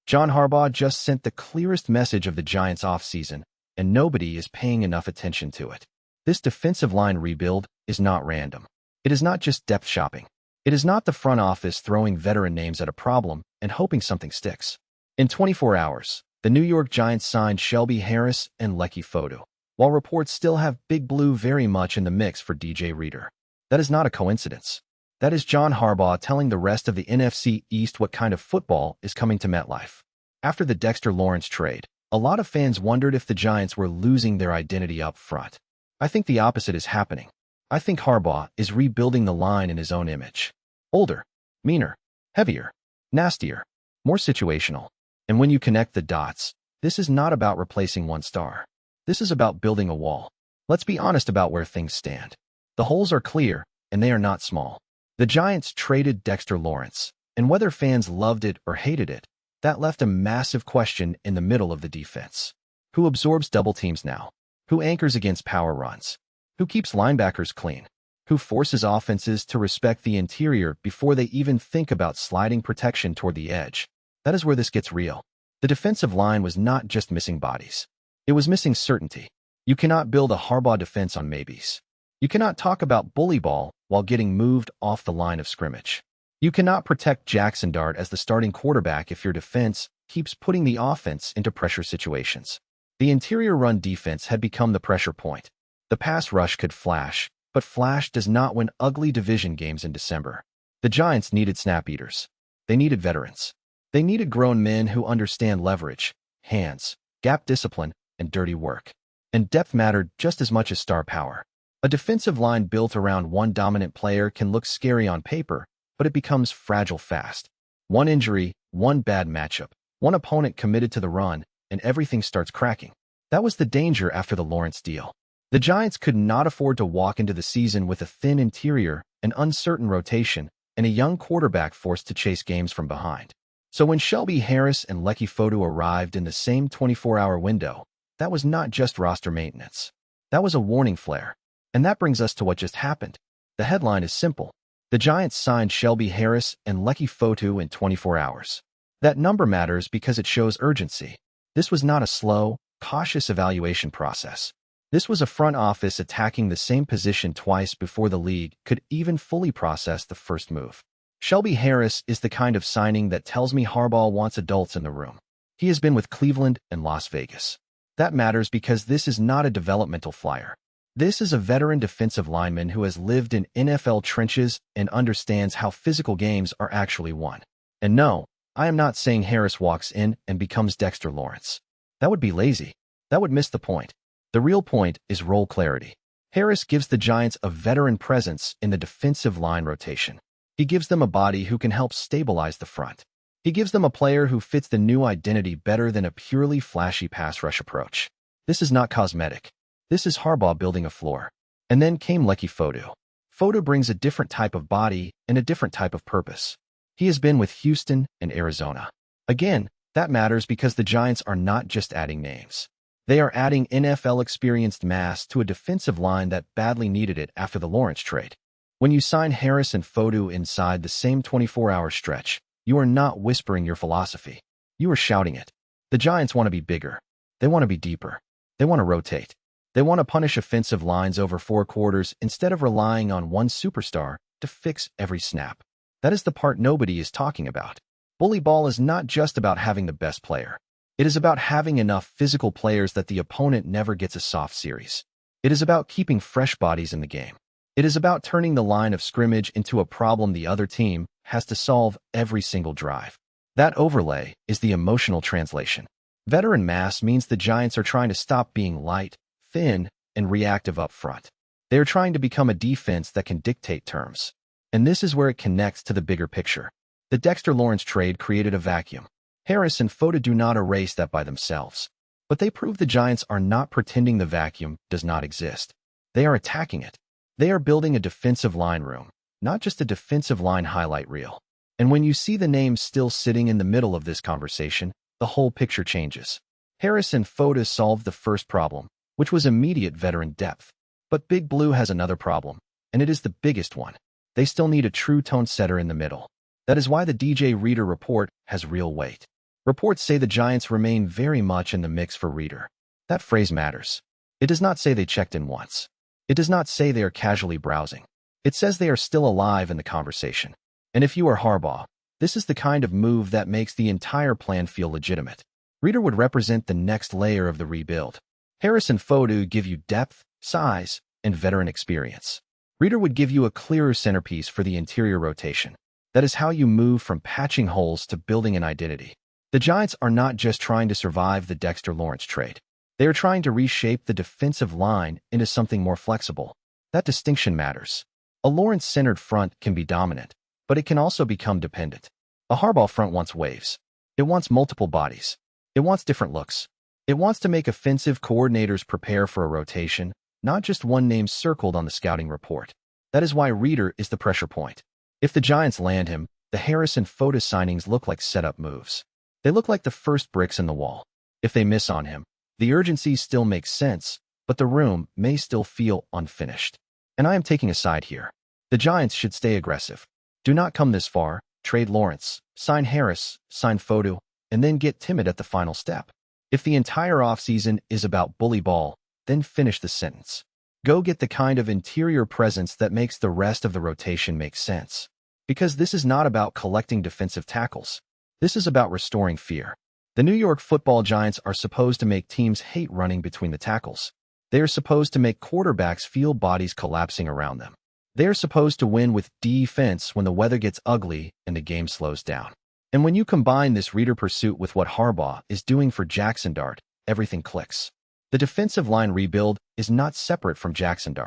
John Harbaugh just sent the clearest message of the Giants' offseason, and nobody is paying enough attention to it. This defensive line rebuild is not random. It is not just depth shopping. It is not the front office throwing veteran names at a problem and hoping something sticks. In 24 hours, the New York Giants signed Shelby Harris and Leki Fotu, while reports still have Big Blue very much in the mix for DJ Reader. That is not a coincidence. That is John Harbaugh telling the rest of the NFC East what kind of football is coming to MetLife. After the Dexter Lawrence trade, a lot of fans wondered if the Giants were losing their identity up front. I think the opposite is happening. I think Harbaugh is rebuilding the line in his own image. Older, meaner, heavier, nastier, more situational. And when you connect the dots, this is not about replacing one star. This is about building a wall. Let's be honest about where things stand. The holes are clear, and they are not small. The Giants traded Dexter Lawrence, and whether fans loved it or hated it, that left a massive question in the middle of the defense. Who absorbs double teams now? Who anchors against power runs? Who keeps linebackers clean? Who forces offenses to respect the interior before they even think about sliding protection toward the edge? That is where this gets real. The defensive line was not just missing bodies. It was missing certainty. You cannot build a Harbaugh defense on maybes. You cannot talk about bully ball while getting moved off the line of scrimmage. You cannot protect Jaxson Dart as the starting quarterback if your defense keeps putting the offense into pressure situations. The interior run defense had become the pressure point. The pass rush could flash, but flash does not win ugly division games in December. The Giants needed snap eaters. They needed veterans. They needed grown men who understand leverage, hands, gap discipline, and dirty work. And depth mattered just as much as star power. A defensive line built around one dominant player can look scary on paper, but it becomes fragile fast. One injury, one bad matchup, one opponent committed to the run, and everything starts cracking. That was the danger after the Lawrence deal. The Giants could not afford to walk into the season with a thin interior, an uncertain rotation, and a young quarterback forced to chase games from behind. So when Shelby Harris and Leki Fotu arrived in the same 24-hour window, that was not just roster maintenance. That was a warning flare. And that brings us to what just happened. The headline is simple. The Giants signed Shelby Harris and Leki Fotu in 24 hours. That number matters because it shows urgency. This was not a slow, cautious evaluation process. This was a front office attacking the same position twice before the league could even fully process the first move. Shelby Harris is the kind of signing that tells me Harbaugh wants adults in the room. He has been with Cleveland and Las Vegas. That matters because this is not a developmental flyer. This is a veteran defensive lineman who has lived in NFL trenches and understands how physical games are actually won. And no, I am not saying Harris walks in and becomes Dexter Lawrence. That would be lazy. That would miss the point. The real point is role clarity. Harris gives the Giants a veteran presence in the defensive line rotation. He gives them a body who can help stabilize the front. He gives them a player who fits the new identity better than a purely flashy pass rush approach. This is not cosmetic. This is Harbaugh building a floor. And then came Leki Fotu. Fotu brings a different type of body and a different type of purpose. He has been with Houston and Arizona. Again, that matters because the Giants are not just adding names. They are adding NFL-experienced mass to a defensive line that badly needed it after the Lawrence trade. When you sign Harris and Fotu inside the same 24-hour stretch, you are not whispering your philosophy. You are shouting it. The Giants want to be bigger. They want to be deeper. They want to rotate. They want to punish offensive lines over 4 quarters instead of relying on one superstar to fix every snap. That is the part nobody is talking about. Bully ball is not just about having the best player. It is about having enough physical players that the opponent never gets a soft series. It is about keeping fresh bodies in the game. It is about turning the line of scrimmage into a problem the other team has to solve every single drive. That overlay is the emotional translation. Veteran mass means the Giants are trying to stop being light, thin, and reactive up front. They are trying to become a defense that can dictate terms. And this is where it connects to the bigger picture. The Dexter Lawrence trade created a vacuum. Harris and Fotu do not erase that by themselves. But they prove the Giants are not pretending the vacuum does not exist. They are attacking it. They are building a defensive line room, not just a defensive line highlight reel. And when you see the names still sitting in the middle of this conversation, the whole picture changes. Harris and Fotu solved the first problem, which was immediate veteran depth. But Big Blue has another problem, and it is the biggest one. They still need a true tone setter in the middle. That is why the DJ Reader report has real weight. Reports say the Giants remain very much in the mix for Reader. That phrase matters. It does not say they checked in once. It does not say they are casually browsing. It says they are still alive in the conversation. And if you are Harbaugh, this is the kind of move that makes the entire plan feel legitimate. Reader would represent the next layer of the rebuild. Harris and Fotu give you depth, size, and veteran experience. Reader would give you a clearer centerpiece for the interior rotation. That is how you move from patching holes to building an identity. The Giants are not just trying to survive the Dexter Lawrence trade. They are trying to reshape the defensive line into something more flexible. That distinction matters. A Lawrence-centered front can be dominant, but it can also become dependent. A Harbaugh front wants waves. It wants multiple bodies. It wants different looks. It wants to make offensive coordinators prepare for a rotation, not just one name circled on the scouting report. That is why Reader is the pressure point. If the Giants land him, the Harris and Fotu signings look like setup moves. They look like the first bricks in the wall. If they miss on him, the urgency still makes sense, but the room may still feel unfinished. And I am taking a side here. The Giants should stay aggressive. Do not come this far, trade Lawrence, sign Harris, sign Fotu, and then get timid at the final step. If the entire offseason is about bully ball, then finish the sentence. Go get the kind of interior presence that makes the rest of the rotation make sense. Because this is not about collecting defensive tackles. This is about restoring fear. The New York Football Giants are supposed to make teams hate running between the tackles. They are supposed to make quarterbacks feel bodies collapsing around them. They are supposed to win with defense when the weather gets ugly and the game slows down. And when you combine this Reader pursuit with what Harbaugh is doing for Jaxson, everything clicks. The defensive line rebuild is not separate from Jaxson.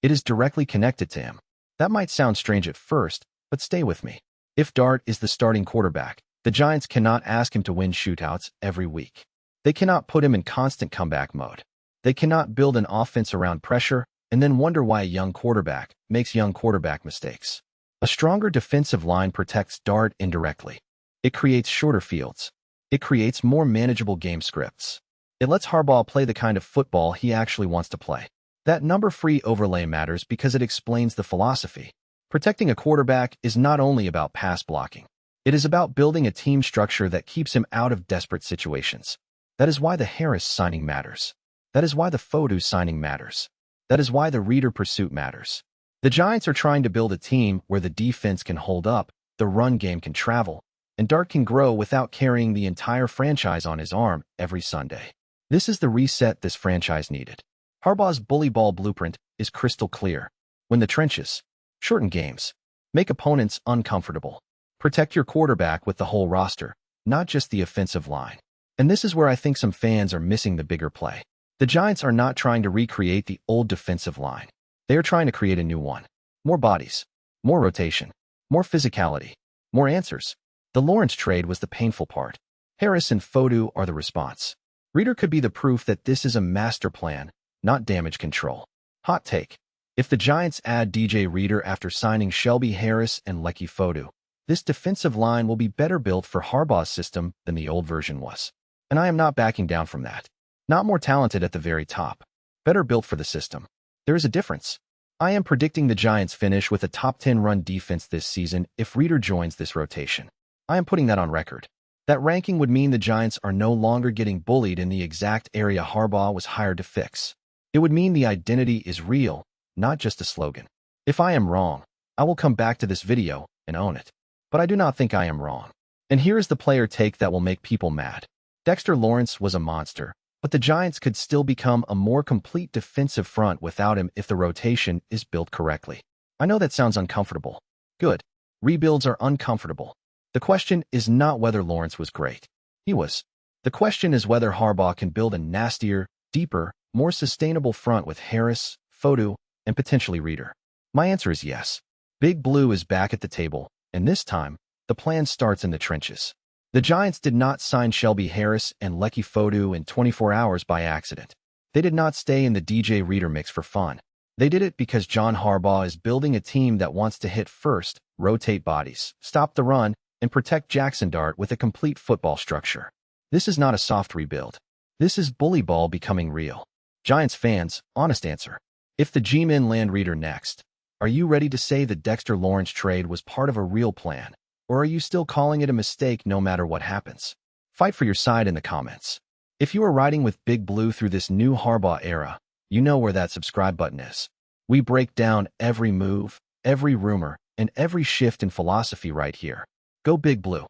It is directly connected to him. That might sound strange at first, but stay with me. If Dart is the starting quarterback, the Giants cannot ask him to win shootouts every week. They cannot put him in constant comeback mode. They cannot build an offense around pressure and then wonder why a young quarterback makes young quarterback mistakes. A stronger defensive line protects Dart indirectly. It creates shorter fields. It creates more manageable game scripts. It lets Harbaugh play the kind of football he actually wants to play. That number-free overlay matters because it explains the philosophy. Protecting a quarterback is not only about pass blocking. It is about building a team structure that keeps him out of desperate situations. That is why the Harris signing matters. That is why the Fotu signing matters. That is why the Reader pursuit matters. The Giants are trying to build a team where the defense can hold up, the run game can travel, and Dart can grow without carrying the entire franchise on his arm every Sunday. This is the reset this franchise needed. Harbaugh's bully ball blueprint is crystal clear. Win the trenches. Shorten games. Make opponents uncomfortable. Protect your quarterback with the whole roster, not just the offensive line. And this is where I think some fans are missing the bigger play. The Giants are not trying to recreate the old defensive line. They are trying to create a new one. More bodies. More rotation. More physicality. More answers. The Lawrence trade was the painful part. Harris and Fotu are the response. Reader could be the proof that this is a master plan, not damage control. Hot take. If the Giants add DJ Reader after signing Shelby, Harris, and Leki Fotu, this defensive line will be better built for Harbaugh's system than the old version was. And I am not backing down from that. Not more talented at the very top. Better built for the system. There is a difference. I am predicting the Giants finish with a top 10 run defense this season if Reader joins this rotation. I am putting that on record. That ranking would mean the Giants are no longer getting bullied in the exact area Harbaugh was hired to fix. It would mean the identity is real, not just a slogan. If I am wrong, I will come back to this video and own it. But I do not think I am wrong. And here is the player take that will make people mad. Dexter Lawrence was a monster, but the Giants could still become a more complete defensive front without him if the rotation is built correctly. I know that sounds uncomfortable. Good. Rebuilds are uncomfortable. The question is not whether Lawrence was great. He was. The question is whether Harbaugh can build a nastier, deeper, more sustainable front with Harris, Fotu, and potentially Reader. My answer is yes. Big Blue is back at the table, and this time, the plan starts in the trenches. The Giants did not sign Shelby Harris and Leki Fotu in 24 hours by accident. They did not stay in the DJ Reader mix for fun. They did it because John Harbaugh is building a team that wants to hit first, rotate bodies, stop the run, and protect Jaxson with a complete football structure. This is not a soft rebuild. This is bully ball becoming real. Giants fans, honest answer. If the G-men land Reader next, are you ready to say the Dexter Lawrence trade was part of a real plan, or are you still calling it a mistake no matter what happens? Fight for your side in the comments. If you are riding with Big Blue through this new Harbaugh era, you know where that subscribe button is. We break down every move, every rumor, and every shift in philosophy right here. Go Big Blue.